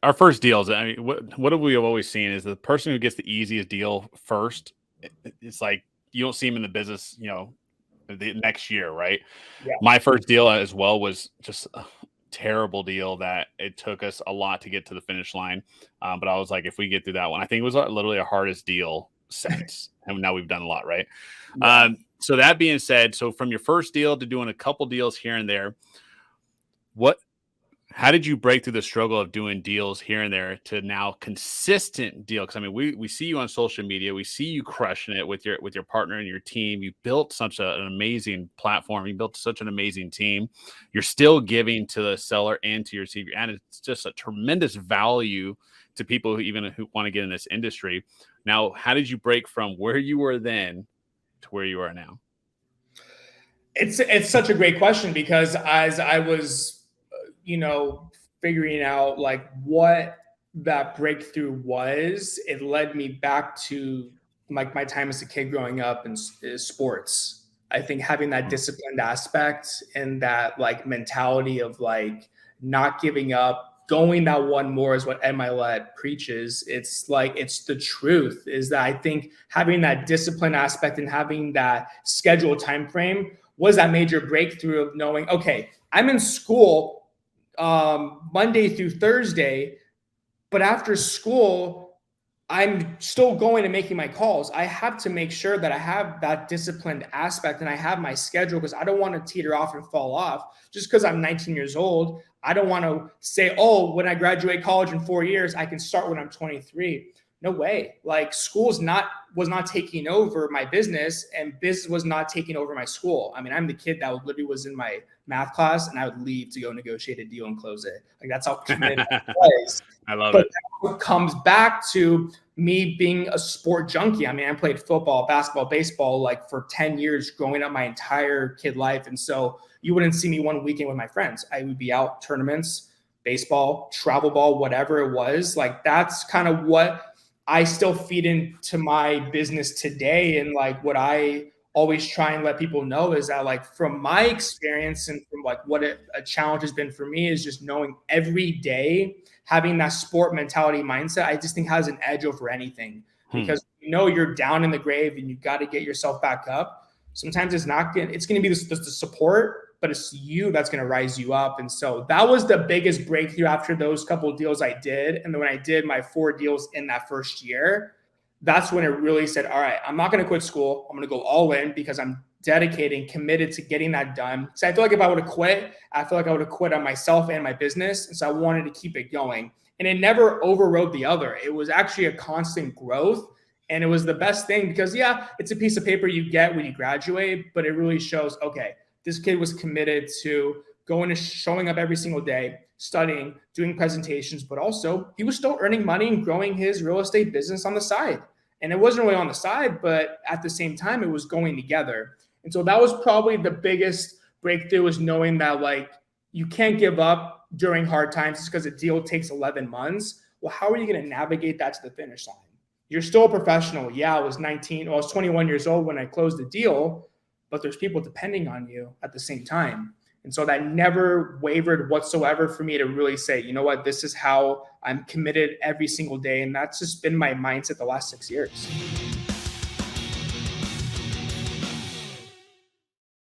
our first deals. I mean, what have we always seen is the person who gets the easiest deal first. It's like you don't see them in the business, the next year, right? Yeah. My first deal as well was just a terrible deal that it took us a lot to get to the finish line. But I was like, if we get through that one, I think it was literally our hardest deal since. And now we've done a lot, right? Yeah. So that being said, so from your first deal to doing a couple deals here and there, what how did you break through the struggle of doing deals here and there to now consistent deal? Because I mean, we see you on social media, we see you crushing it with your partner and your team. You built such an amazing platform. You built such an amazing team. You're still giving to the seller and to your receiver, and it's just a tremendous value to people who want to get in this industry. Now, how did you break from where you were then to where you are now? It's such a great question because as I was, figuring out like what that breakthrough was, it led me back to like my time as a kid growing up in sports. I think having that disciplined aspect and that like mentality of like not giving up, going that one more is what Ed Milet preaches. It's like it's the truth. Is that I think having that discipline aspect and having that scheduled time frame was that major breakthrough of knowing, okay, I'm in school Monday through Thursday, but after school, I'm still going and making my calls. I have to make sure that I have that disciplined aspect and I have my schedule because I don't want to teeter off and fall off just because I'm 19 years old. I don't want to say, oh, when I graduate college in 4 years, I can start when I'm 23. No way. Like was not taking over my business and business was not taking over my school. I mean, I'm the kid that literally was in my math class and I would leave to go negotiate a deal and close it. Like that's how committed I was. I love But it. that comes back to me being a sport junkie. I mean, I played football, basketball, baseball like for 10 years growing up my entire kid life. And so you wouldn't see me one weekend with my friends. I would be out tournaments, baseball, travel ball, whatever it was. Like that's kind of what I still feed into my business today. And like what I always try and let people know is that like from my experience and from like what a challenge has been for me is just knowing every day having that sport mentality mindset, I just think has an edge over anything because you're down in the grave and you've got to get yourself back up. Sometimes it's going to be the support, but it's you that's going to rise you up. And so that was the biggest breakthrough after those couple of deals I did. And then when I did my 4 deals in that first year, that's when it really said, all right, I'm not going to quit school. I'm going to go all in because I'm dedicating, committed to getting that done. So I feel like if I would have quit, I feel like I would have quit on myself and my business. And so I wanted to keep it going. And it never overrode the other. It was actually a constant growth. And it was the best thing because, yeah, it's a piece of paper you get when you graduate, but it really shows, okay, this kid was committed to going and showing up every single day, studying, doing presentations, but also he was still earning money and growing his real estate business on the side. And it wasn't really on the side, but at the same time, it was going together. And so that was probably the biggest breakthrough is knowing that like you can't give up during hard times just because a deal takes 11 months. Well, how are you going to navigate that to the finish line? You're still a professional. Yeah, I was 21 years old when I closed the deal, but there's people depending on you at the same time. And so that never wavered whatsoever for me to really say, you know what, this is how I'm committed every single day. And that's just been my mindset the last 6 years.